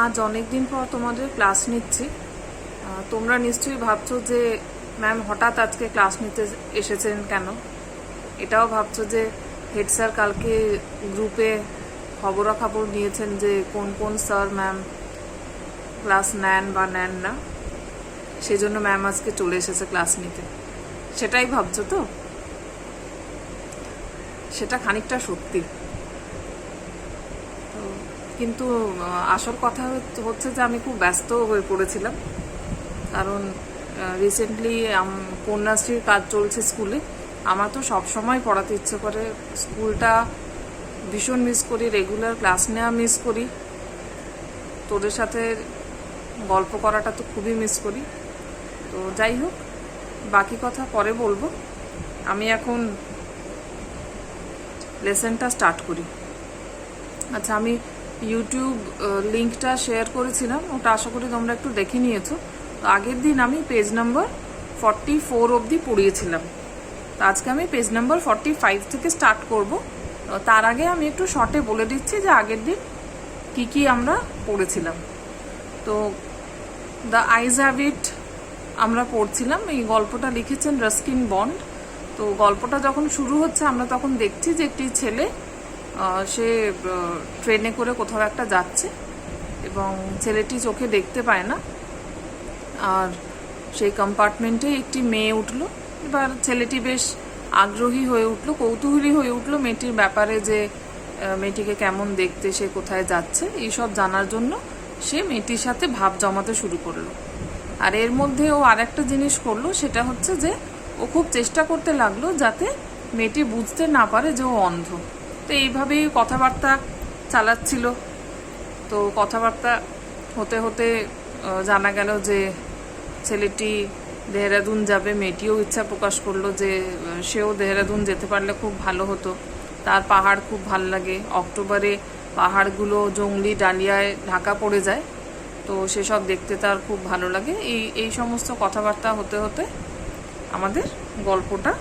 আজ অনেক দিন পর তোমাদের ক্লাস নিচ্ছি। তোমরা নিশ্চয়ই ভাবছো যে ম্যাম হঠাৎ আজকে ক্লাস নিতে এসেছেন কেন। এটাও ভাবছো যে হেড স্যার কালকে গ্রুপে খবরাখবর নিয়েছেন যে কোন কোন স্যার ম্যাম ক্লাস নেন বা নেন না, সেজন্য ম্যাম আজকে চলে এসেছে ক্লাস নিতে। সেটাই ভাবছো তো? সেটা খানিকটা সত্যি। কিন্তু আসল কথা হচ্ছে যে আমি খুব ব্যস্ত হয়ে পড়েছিলাম, কারণ রিসেন্টলি কন্যাশ্রীর কাজ চলছে স্কুলে। আমার তো সবসময় পড়াতে ইচ্ছে করে, স্কুলটা ভীষণ মিস করি, রেগুলার ক্লাস নেওয়া মিস করি, তোদের সাথে গল্প করাটা তো খুবই মিস করি। তো যাই হোক, বাকি কথা পরে বলবো। আমি এখন লেসনটা স্টার্ট করি। আচ্ছা, আমি ইউটিউব লিঙ্কটা শেয়ার করেছিলাম, ওটা আশা করি তোমরা একটু দেখে নিয়েছো। তো আগের দিন আমি পেজ নাম্বার 44 অবধি পড়িয়েছিলাম। তো আজকে আমি পেজ নাম্বার 45 থেকে স্টার্ট করব। তার আগে আমি একটু শর্টে বলে দিচ্ছি যে আগের দিন কি কি আমরা পড়েছিলাম। তো দ্য আইজ হ্যাভ ইট আমরা পড়ছিলাম। এই গল্পটা লিখেছেন রাস্কিন বন্ড। তো গল্পটা যখন শুরু হচ্ছে আমরা তখন দেখছি যে একটি ছেলে সে ট্রেনে করে কোথাও একটা যাচ্ছে এবং ছেলেটি চোখে দেখতে পায় না, আর সেই কম্পার্টমেন্টে একটি মেয়ে উঠলো। এবার ছেলেটি বেশ আগ্রহী হয়ে উঠলো, কৌতূহলী হয়ে উঠলো মেয়েটির ব্যাপারে, যে মেয়েটিকে কেমন দেখতে, সে কোথায় যাচ্ছে, এইসব জানার জন্য সে মেয়েটির সাথে ভাব জমাতে শুরু করলো। আর এর মধ্যে ও আর একটা জিনিস করলো, সেটা হচ্ছে যে ও খুব চেষ্টা করতে লাগলো যাতে মেয়েটি বুঝতে না পারে যে ও অন্ধ। তো এইভাবেই কথাবার্তা চালাচ্ছিল। তো কথাবার্তা হতে হতে জানা গেল যে ছেলেটি দেহরাদুন যাবে। মেয়েটিও ইচ্ছা প্রকাশ করলো যে সেও দেহরাদুন যেতে পারলে খুব ভালো হতো, তার পাহাড় খুব ভাল লাগে। অক্টোবরে পাহাড়গুলো জংলি ডালিয়ায় ঢাকা পড়ে যায়, তো সেসব দেখতে তার খুব ভালো লাগে। এই সমস্ত কথাবার্তা হতে হতে আমাদের গল্পটা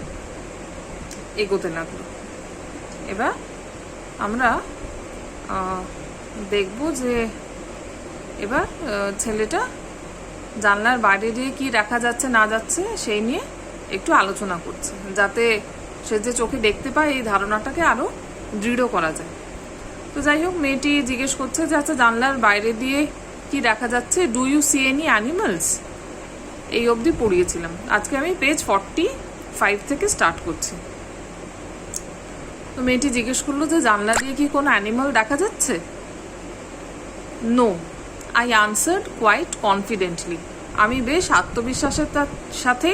এগোতে লাগলো। এবার আমরা দেখব যে এবার ছেলেটা জানলার বাইরে দিয়ে কি দেখা যাচ্ছে না যাচ্ছে সেই নিয়ে একটু আলোচনা করছে, যাতে সে যে চোখে দেখতে পায় এই ধারণাটাকে আরো দৃঢ় করা যায়। তো যাই হোক, মেয়েটি জিজ্ঞেস করছে যে আচ্ছা, জানলার বাইরে দিয়ে কি দেখা যাচ্ছে, do you see any animals? এই অবধি পড়িয়েছিলাম। আজকে আমি পেজ 45 থেকে স্টার্ট করছি। তো মেয়েটি জিজ্ঞেস করলো যে জানলা দিয়ে কি কোনো অ্যানিমাল দেখা যাচ্ছে? No, I answered quite confidently. আমি বেশ আত্মবিশ্বাসের সাথে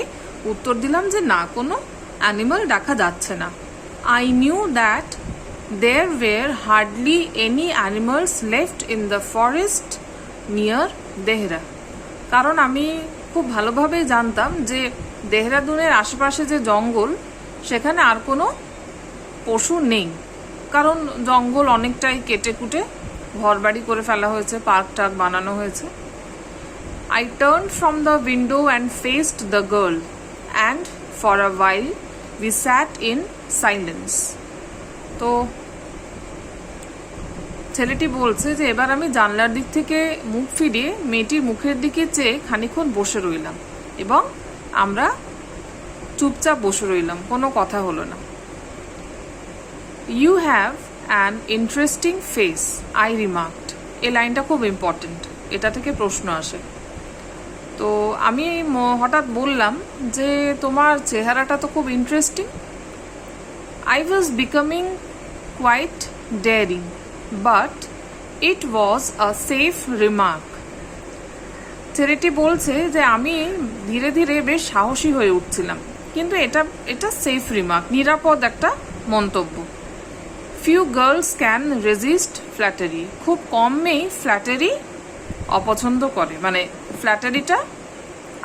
উত্তর দিলাম যে না, কোনো অ্যানিমাল দেখা যাচ্ছে না। I knew that there were hardly any animals left in the forest near Dehra. কারণ আমি খুব ভালোভাবে জানতাম যে দেহরাদুনের আশেপাশে যে জঙ্গল, সেখানে আর কোনো পশু নেই, কারণ জঙ্গল অনেকটাই কেটে কুটে ঘরবাড়ি করে ফেলা হয়েছে, পার্ক টার্ক বানানো হয়েছে। I turned from the window and faced the girl, and for a while we sat in silence. তো ছেলেটি বলছে যে এবার আমি জানলার দিক থেকে মুখ ফিরিয়ে মেয়েটির মুখের দিকে চেয়ে খানিকক্ষণ বসে রইলাম, এবং আমরা চুপচাপ বসে রইলাম, কোনো কথা হলো না। You have an interesting face, I remarked. এই লাইনটা খুব ইম্পর্টেন্ট, এটা থেকে প্রশ্ন আসে। তো আমি হঠাৎ বললাম যে তোমার চেহারাটা তো খুব interesting. I was becoming quite daring, but it was a safe remark. ছেলেটি বলছে যে আমি ধীরে ধীরে বেশ সাহসী হয়ে উঠছিলাম, কিন্তু এটা সেফ রিমার্ক, নিরাপদ একটা মন্তব্য। Few girls can resist flattery. খুব কম মেয়েই ফ্ল্যাটারি অপছন্দ করে, মানে ফ্ল্যাটারিটা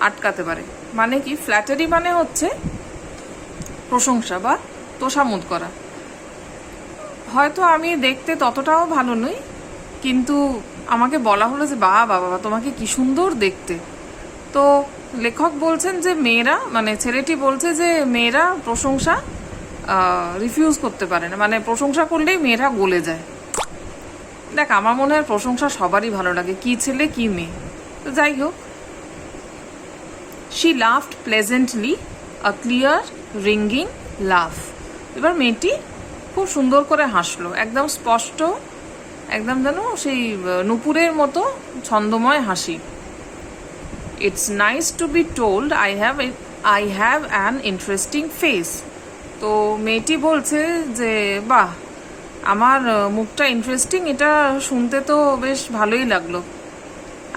আটকাতে পারে। মানে কি, ফ্ল্যাটারি মানে হচ্ছে প্রশংসা বা তোষামোদ করা। হয়তো আমি দেখতে ততটাও ভালো নই, কিন্তু আমাকে বলা হলো যে বাবা তোমাকে কি সুন্দর দেখতে। তো লেখক বলছেন যে মেয়েরা, মানে ছেলেটি বলছে যে মেয়েরা প্রশংসা রিফিউজ করতে পারে না, মানে প্রশংসা করলেই মেয়েরা গলে যায়। দেখ আমার মনে হয় প্রশংসা সবারই ভালো লাগে, কি ছেলে কি মেয়ে। তো যাই হোক, she laughed pleasantly, a clear ringing laugh. এবার মেয়েটি খুব সুন্দর করে হাসলো, একদম স্পষ্ট, একদম যেন সেই নুপুরের মতো ছন্দময় হাসি। It's nice to be told I have an interesting face. তো মেয়েটি বলছে যে বাহ, আমার মুখটা ইন্টারেস্টিং, এটা শুনতে তো বেশ ভালোই লাগলো।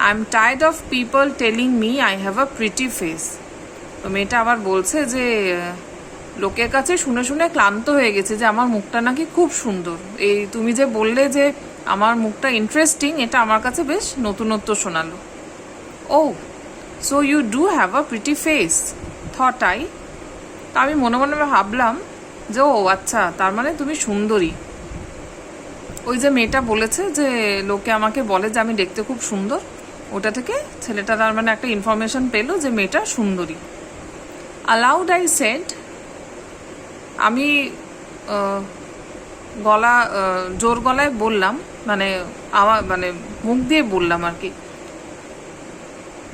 I am tired of people telling me I have a pretty face. তো মেয়েটা আবার বলছে যে লোকের কাছে শুনে শুনে ক্লান্ত হয়ে গেছে যে আমার মুখটা নাকি খুব সুন্দর। এই তুমি যে বললে যে আমার মুখটা ইন্টারেস্টিং, এটা আমার কাছে বেশ নতুনত্ব শোনালো। Oh so you do have a pretty face, thought I. তা আমি মনে মনে ভাবলাম যে ও আচ্ছা, তার মানে তুমি সুন্দরী। ওই যে মেয়েটা বলেছে যে লোকে আমাকে বলে যে আমি দেখতে খুব সুন্দর, ওটা থেকে ছেলেটা তার মানে একটা ইনফরমেশন পেলো যে মেয়েটা সুন্দরী। অ্যালাউড আই সেড, আমি জোর গলায় বললাম, মানে আমার মানে মুখ দিয়ে বললাম আর কি।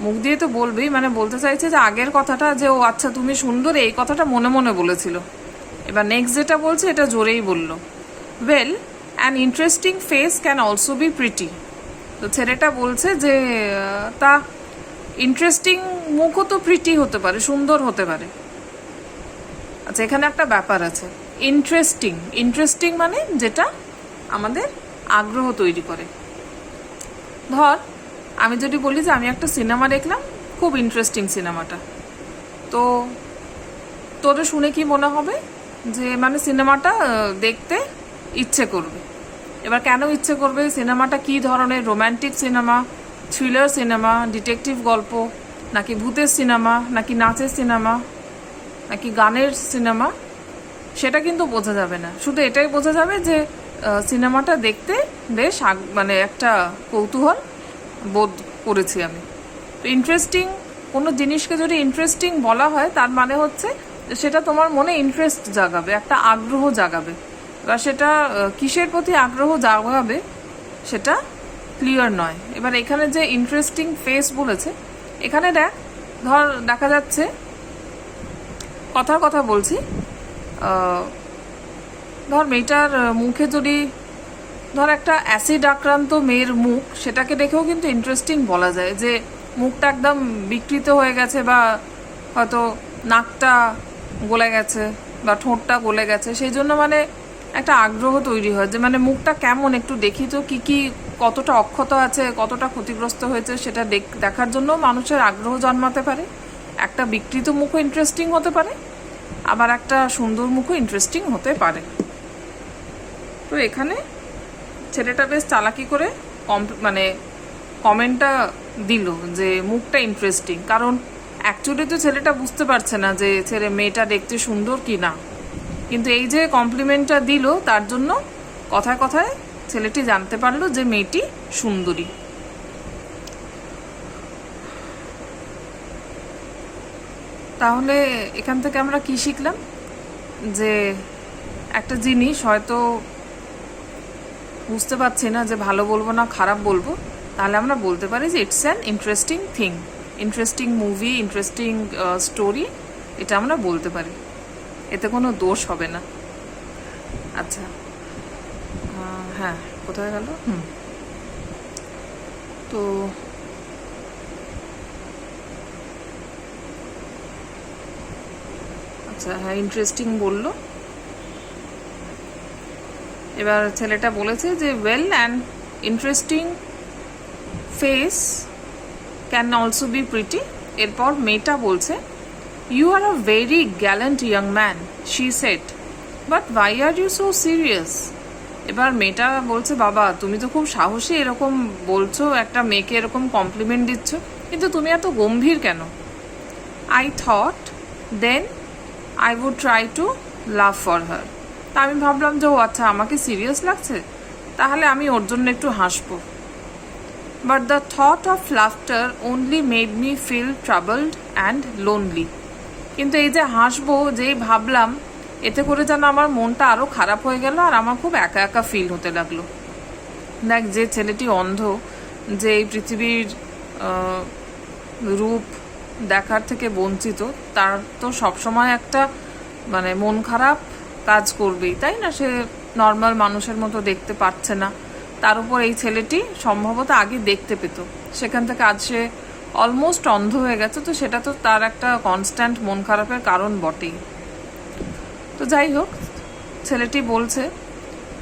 মুখ দিয়ে তো বলবেই, মানে বলতে চাইছে যে আগের কথাটা যে ও আচ্ছা তুমি সুন্দর, এই কথাটা মনে মনে বলেছিল। এবার নেক্সট যেটা বলছে এটা জোরেই বলল। Well, an interesting face can also be pretty. তো ছেলেটা বলছে যে তা ইন্টারেস্টিং মুখও তো প্রিটি হতে পারে, সুন্দর হতে পারে। আচ্ছা, এখানে একটা ব্যাপার আছে, ইন্টারেস্টিং মানে যেটা আমাদের আগ্রহ তৈরি করে। ধর আমি যদি বলি যে আমি একটা সিনেমা দেখলাম, খুব ইন্টারেস্টিং সিনেমাটা, তো তোদের শুনে কি মনে হবে যে মানে সিনেমাটা দেখতে ইচ্ছে করবে। এবার কেন ইচ্ছে করবে? সিনেমাটা কি ধরনের, romantic cinema, thriller cinema, detective গল্প, নাকি ভূতের সিনেমা, নাকি নাচের সিনেমা, নাকি গানের সিনেমা, সেটা কিন্তু বোঝা যাবে না। শুধু এটাই বোঝা যাবে যে সিনেমাটা দেখতে বেশ মানে একটা কৌতূহল বোধ করেছি আমি। তো ইন্টারেস্টিং কোনো জিনিসকে যদি ইন্টারেস্টিং বলা হয়, তার মানে হচ্ছে সেটা তোমার মনে ইন্টারেস্ট জাগাবে, একটা আগ্রহ জাগাবে। এবার সেটা কিসের প্রতি আগ্রহ জাগাবে সেটা ক্লিয়ার নয়। এবার এখানে যে ইন্টারেস্টিং ফেস বলেছে, এখানে ধর দেখা যাচ্ছে, কথার কথা বলছি, ধর মেয়েটার মুখে যদি ধর একটা অ্যাসিড আক্রান্ত মেয়ের মুখ, সেটাকে দেখেও কিন্তু ইন্টারেস্টিং বলা যায় যে মুখটা একদম বিকৃত হয়ে গেছে, বা হয়তো নাকটা গলে গেছে বা ঠোঁটটা গলে গেছে, সেই জন্য মানে একটা আগ্রহ তৈরি হয় যে মানে মুখটা কেমন, একটু দেখি তো কি কি কতটা অক্ষত আছে, কতটা ক্ষতিগ্রস্ত হয়েছে, সেটা দেখার জন্য মানুষের আগ্রহ জন্মাতে পারে। একটা বিকৃত মুখও ইন্টারেস্টিং হতে পারে, আবার একটা সুন্দর মুখও ইন্টারেস্টিং হতে পারে। তো এখানে ছেলেটা বেশ চালাকি করে মানে কমেন্টটা দিল যে মুখটা ইন্টারেস্টিং, কারণ অ্যাকচুয়ালি তো ছেলেটা বুঝতে পারছে না যে মেয়েটা দেখতে সুন্দর কি না, কিন্তু এই যে কমপ্লিমেন্টটা দিল তার জন্য কথায় কথায় ছেলেটি জানতে পারলো যে মেয়েটি সুন্দরী। তাহলে এখান থেকে আমরা কি শিখলাম? যে একটা জিনিস হয়তো বুঝতে পারছি না যে ভালো বলবো না খারাপ বলবো, তাহলে আমরা বলতে পারি যে it's an interesting thing, interesting movie, interesting story, এটা আমরা বলতে পারি, এতে কোনো দোষ হবে না। আচ্ছা, হ্যাঁ, কোথায় গেল? তো আচ্ছা, হ্যাঁ, ইন্টারেস্টিং বললো। এবার ছেলেটা বলেছে যে well, and interesting face can also be pretty. এরপর মেয়েটা বলছে, you are a very gallant young man, she said, but why are you so serious. এবার মেয়েটা বলছে, বাবা তুমি তো খুব সাহসী, এরকম বলছো, একটা মেয়েকে এরকম কমপ্লিমেন্ট দিচ্ছ, কিন্তু তুমি এত গম্ভীর কেন? I thought then I would try to laugh for her. তা আমি ভাবলাম যে ও আচ্ছা, আমাকে সিরিয়াস লাগছে, তাহলে আমি ওর জন্য একটু হাসবো। But the thought of laughter only made me feel troubled and lonely. কিন্তু এই যে হাসবো যেই ভাবলাম, এতে করে যেন আমার মনটা আরও খারাপ হয়ে গেল, আর আমার খুব একা একা ফিল হতে লাগলো। দেখ, যে ছেলেটি অন্ধ, যে এই পৃথিবীর রূপ দেখার থেকে বঞ্চিত, তার তো সবসময় একটা মানে মন খারাপ কাজ করবেই, তাই না? সে নর্মাল মানুষের মতো দেখতে পাচ্ছে না, তার উপর এই ছেলেটি সম্ভবত আগে দেখতে পেত, সেখান থেকে আজ সে অলমোস্ট অন্ধ হয়ে গেছে, তো সেটা তো তার একটা কনস্ট্যান্ট মন খারাপের কারণ বটেই। তো যাই হোক, ছেলেটি বলছে,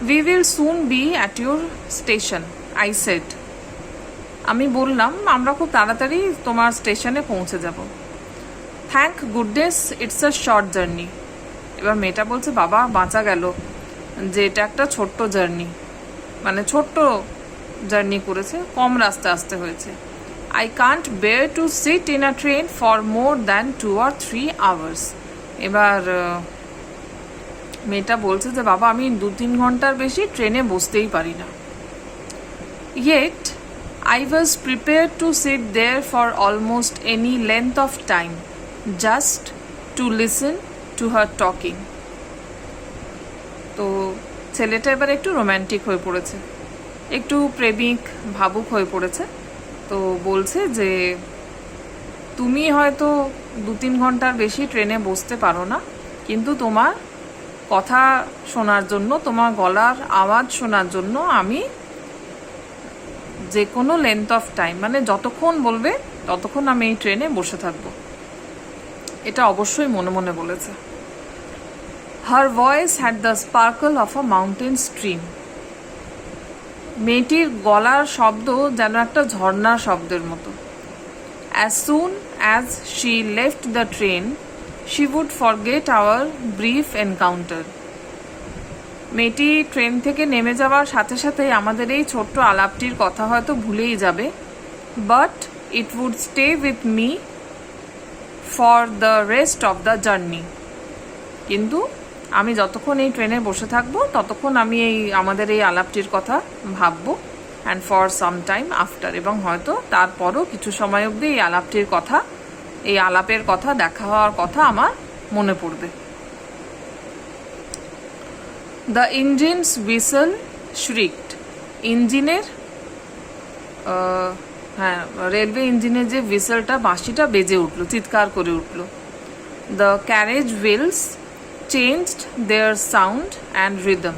we will soon B at your station, I said. আমি বললাম, আমরা খুব তাড়াতাড়ি তোমার স্টেশনে পৌঁছে যাব। Thank goodness it's a short journey. এবার মেয়েটা বলছে, বাবা বাঁচা গেল যে এটা একটা ছোট্ট জার্নি, মানে ছোট্ট জার্নি করেছে, কম রাস্তা আসতে হয়েছে। I can't bear to sit in a train for more than 2 or 3 hours। এবার মেয়েটা বলছে যে, বাবা আমি 2-3 ঘন্টার বেশি ট্রেনে বসতেই পারি না। Yet I was prepared to sit there for almost any length of time just to listen to her talking. তো ছেলেটা এবার একটু রোম্যান্টিক হয়ে পড়েছে, একটু প্রেমিক ভাবুক হয়ে পড়েছে। তো বলছে যে, তুমি হয়তো 2-3 ঘন্টার বেশি ট্রেনে বসতে পারো না, কিন্তু তোমার কথা শোনার জন্য, তোমার গলার আওয়াজ শোনার জন্য আমি যে কোনো লেন্থ অফ টাইম, মানে যতক্ষণ বলবে ততক্ষণ আমি এই ট্রেনে বসে থাকবো। এটা অবশ্যই মনে মনে বলেছে। Her voice had the sparkle of a mountain stream. মেয়েটির গলার শব্দ যেন একটা ঝর্ণার শব্দের মতো। As soon as she left the train she would forget our brief encounter. মেয়েটি ট্রেন থেকে নেমে যাওয়ার সাথে সাথেই আমাদের এই ছোট্ট আলাপটির কথা হয়তো ভুলেই যাবে, but it would stay with me for the rest of the journey. কিন্তু আমি যতক্ষণ এই ট্রেনে বসে থাকবো ততক্ষণ আমি আমাদের এই আলাপটির কথা ভাববো, and for some time after, এবং হয়তো তারপরও কিছু সময় অবধি এই আলাপটির কথা, এই আলাপের কথা, দেখা হওয়ার কথা আমার মনে পড়বে। The engine's whistle shrieked. ইঞ্জিনের হ্যাঁ, রেলওয়ে ইঞ্জিনের যে হুইসলটা, বাঁশিটা বেজে উঠল, চিৎকার করে উঠল। The carriage wheels changed their sound and rhythm.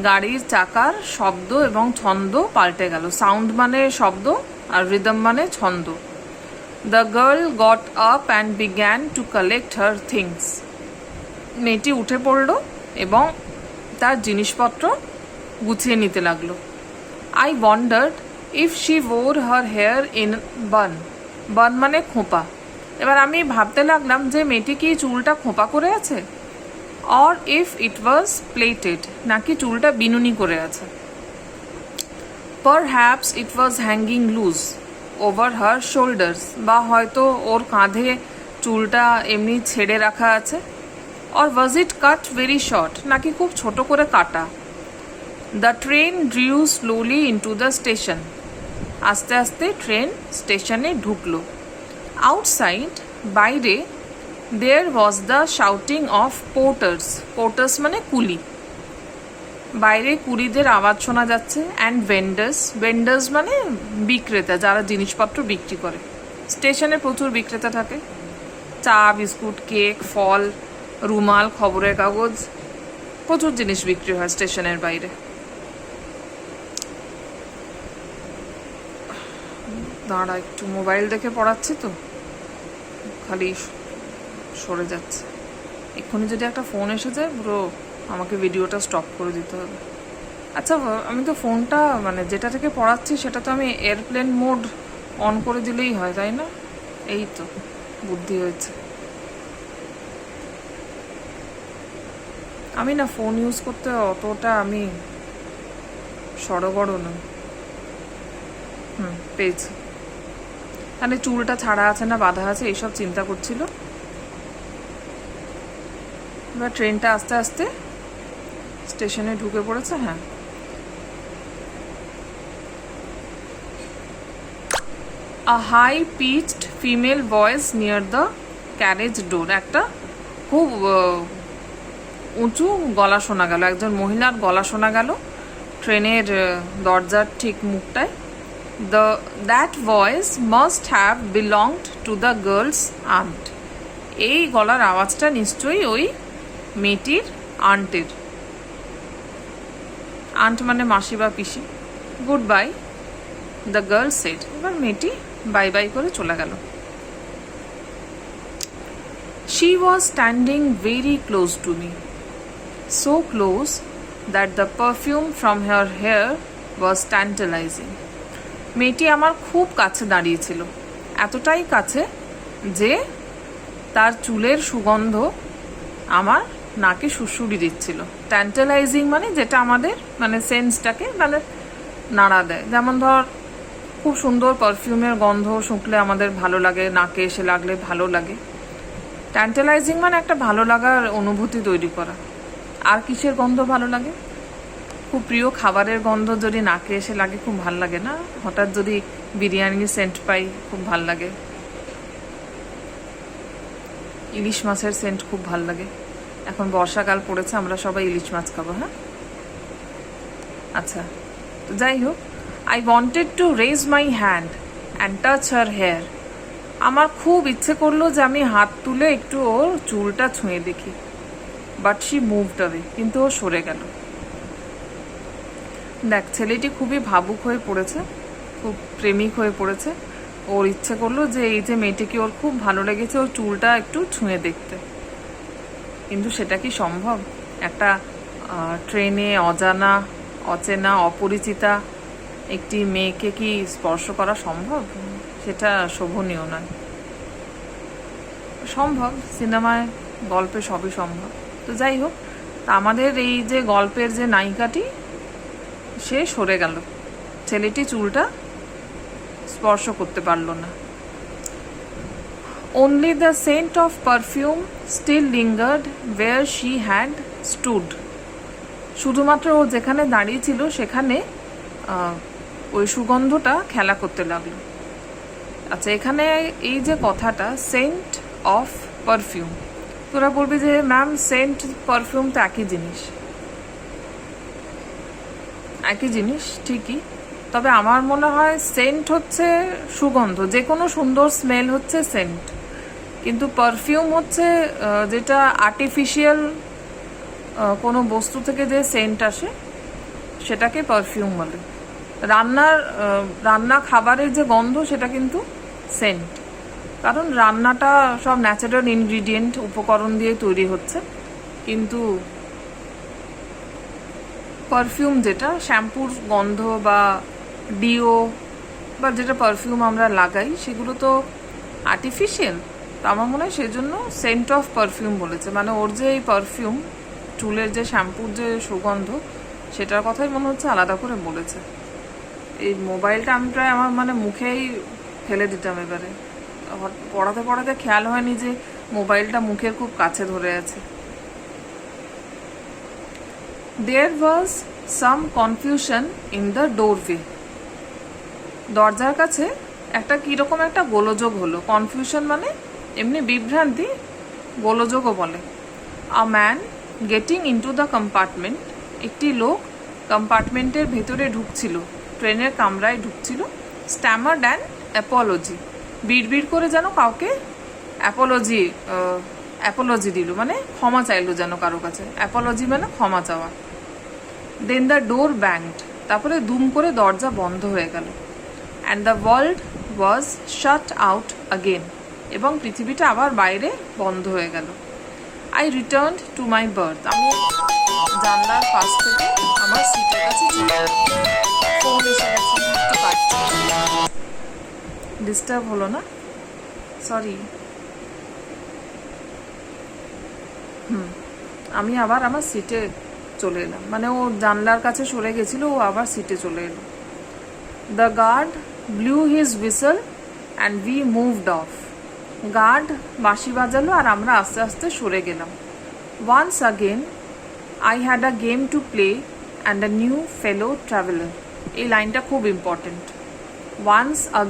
গাড়ির চাকার শব্দ এবং ছন্দ পাল্টে গেল। সাউন্ড মানে শব্দ আর রিদম মানে ছন্দ। The girl got up and began to collect her things. মেয়েটি উঠে পড়ল এবং তার জিনিসপত্র গুছিয়ে নিতে লাগলো। I wondered if she wore her hair in bun. Bun মানে খোঁপা। এবার আমি ভাবতে লাগলাম যে মেয়েটি কি চুলটা খোঁপা করে আছে, or if it was plaited, নাকি চুলটা বিনুনি করে আছে। Perhaps it was hanging loose over her shoulders, বা হয়তো ওর কাঁধে চুলটা এমনি ছেড়ে রাখা আছে। Or was it cut very short, নাকি খুব ছোট করে কাটা। The train drew slowly into the station. আস্তে আস্তে ট্রেন স্টেশনে ঢুকলো। আউটসাইড, বাইরে, there was the shouting of porters. Porters মানে কুলি। বাইরে কুলিদের আওয়াজ শোনা যাচ্ছে। And vendors. ভেন্ডার্স মানে বিক্রেতা, যারা জিনিসপত্র বিক্রি করে। স্টেশনে প্রচুর বিক্রেতা থাকে, চা, বিস্কুট, কেক, ফল, রুমাল, খবরের কাগজ, প্রচুর জিনিস বিক্রি হয় স্টেশনের বাইরে। দাঁড়া, একটু মোবাইল দেখে পড়াচ্ছি তো খালি সরে যাচ্ছে। এক্ষুনি যদি একটা ফোন এসে যায়, পুরো আমাকে ভিডিওটা স্টপ করে দিতে হবে। আচ্ছা, আমি তো ফোনটা মানে যেটা থেকে পড়াচ্ছি সেটা তো আমি এয়ারপ্লেন মোড অন করে দিলেই হয়, তাই না? এই তো বুদ্ধি হয়েছে। আমি না ফোন ইউজ করতে অতটা আমি সড়গড় নই। পেয়েছি। তাহলে চুলটা ছাড়া আছে না বাঁধা আছে এইসব চিন্তা করছিল। এবার ট্রেনটা আস্তে আস্তে স্টেশনে ঢুকে পড়েছে। হ্যাঁ, a high pitched female voice near the carriage door. একটা খুব উঁচু গলা শোনা গেল, একজন মহিলার গলা শোনা গেল ট্রেনের দরজার ঠিক মুখটায়। That voice must have belonged to the girl's aunt. এই গলার আওয়াজটা নিশ্চয়ই ওই মেয়েটির আন্টের। আন্ট মানে মাসি বা পিসি। Good bye, the girl said. এবার মেয়েটি বাই বাই করে চলে গেল। She was standing very close to me, so close that the perfume from her hair was tantalizing. মেয়েটি আমার খুব কাছে দাঁড়িয়েছিল, এতটাই কাছে যে তার চুলের সুগন্ধ আমার নাকে সুড়সুড়ি দিচ্ছিল। ট্যান্টালাইজিং মানে যেটা আমাদের মানে সেন্সটাকে মানে নাড়া দেয়। যেমন ধর খুব সুন্দর পারফিউমের গন্ধ শুঁকলে আমাদের ভালো লাগে, নাকে এসে লাগলে ভালো লাগে। ট্যান্টালাইজিং মানে একটা ভালো লাগার অনুভূতি তৈরি করা। আর কিসের গন্ধ ভালো লাগে? খুব প্রিয় খাবারের গন্ধ যদি নাকে এসে লাগে খুব ভাল লাগে না? হঠাৎ যদি বিরিয়ানির সেন্ট পাই খুব ভাল লাগে, ইলিশ মাছের সেন্ট খুব ভাল লাগে। এখন বর্ষাকাল পড়েছে, আমরা সবাই ইলিশ মাছ খাবো। হ্যাঁ, আচ্ছা, তো যাই হোক, I wanted to raise my hand and touch her hair. আমার খুব ইচ্ছে করলো যে আমি হাত তুলে একটু ওর চুলটা ছুঁয়ে দেখি, বাট শি মুভড অ্যাওয়ে, কিন্তু ও সরে গেল। দেখ, ছেলেটি খুবই ভাবুক হয়ে পড়েছে, খুব প্রেমিক হয়ে পড়েছে। ওর ইচ্ছে করলো যে এই যে মেয়েটিকে ওর খুব ভালো লেগেছে, ওর চুলটা একটু ছুঁয়ে দেখতে। কিন্তু সেটা কি সম্ভব? একটা ট্রেনে অজানা, অচেনা, অপরিচিতা একটি মেয়েকে কি স্পর্শ করা সম্ভব? সেটা শোভনীয় নয়। সম্ভব, সিনেমায় গল্পে সবই সম্ভব। তো যাই হোক, তা আমাদের এই যে গল্পের যে নায়িকাটি, সে সরে গেল, ছেলেটি চুলটা স্পর্শ করতে পারল না। Only the scent of perfume still lingered where she had stood. শুধুমাত্র ও যেখানে দাঁড়িয়ে ছিল সেখানে ওই সুগন্ধটা খেলা করতে লাগলো। আচ্ছা, এখানে এই যে কথাটা সেন্ট অফ পারফিউম, তোরা বলবি যে ম্যাম সেন্ট পারফিউম তো একই জিনিস। একই জিনিস ঠিকই, তবে আমার মনে হয় সেন্ট হচ্ছে সুগন্ধ, যে কোনো সুন্দর স্মেল হচ্ছে সেন্ট। কিন্তু পারফিউম হচ্ছে যেটা আর্টিফিশিয়াল কোনো বস্তু থেকে যে সেন্ট আসে সেটাকে পারফিউম বলে। রান্না খাবারের যে গন্ধ সেটা কিন্তু সেন্ট, কারণ রান্নাটা সব ন্যাচারাল ইনগ্রিডিয়েন্ট উপকরণ দিয়ে তৈরি হচ্ছে। কিন্তু পারফিউম যেটা শ্যাম্পুর গন্ধ বা ডিও বা যেটা পারফিউম আমরা লাগাই সেগুলো তো আর্টিফিশিয়াল। তো আমার মনে হয় সেজন্য সেন্ট অফ পারফিউম বলেছে, মানে ওর যে এই পারফিউম, চুলের যে শ্যাম্পুর যে সুগন্ধ, সেটার কথাই মনে হচ্ছে আলাদা করে বলেছে। এই মোবাইলটা আমি প্রায় আমার মানে মুখেই ফেলে দিতাম এবারে। পড়াতে পড়াতে খেয়াল হয়নি যে মোবাইলটা মুখের খুব কাছে ধরে আছে। There was some confusion in the doorway. দরজার কাছে একটা কিরকম একটা গোলযোগ হলো। কনফিউশন মানে এমনি বিভ্রান্তি, গোলযোগও বলে। A man getting into the compartment. একটি লোক কম্পার্টমেন্টের ভেতরে ঢুকছিল, ট্রেনের কামরায় ঢুকছিল। স্ট্যামার্ড অ্যান্ড অ্যাপোলজি, বিড়বিড় করে যেন কাউকে অ্যাপোলজি দিল, মানে ক্ষমা চাইলো যেন কারো কাছে। অ্যাপোলজি মানে ক্ষমা চাওয়া। দেন দ্য ডোর ব্যাংড, তারপরে দুম করে দরজা বন্ধ হয়ে গেল। And the world was shut out again, এবং পৃথিবীটা আবার বাইরে বন্ধ হয়ে গেল। I returned to my birth, আমি জানলার পাশ থেকে আমার সিটের কাছে ফোন এসে গেছে, একটু কাটছি, ডিস্টার্ব হলো না? সরি। আমি আবার আমার সিটে চলে এলাম, মানে ও জানলার কাছে সরে গেছিল, ও আবার সিটে চলে এলো। The guard blew his whistle and we moved off. গার্ড বাঁশি বাজালো আর আমরা আস্তে আস্তে সরে গেলাম। Once again I had a game to play and a new fellow traveller. এই লাইনটা খুব ইম্পর্টেন্ট। ওয়ান্স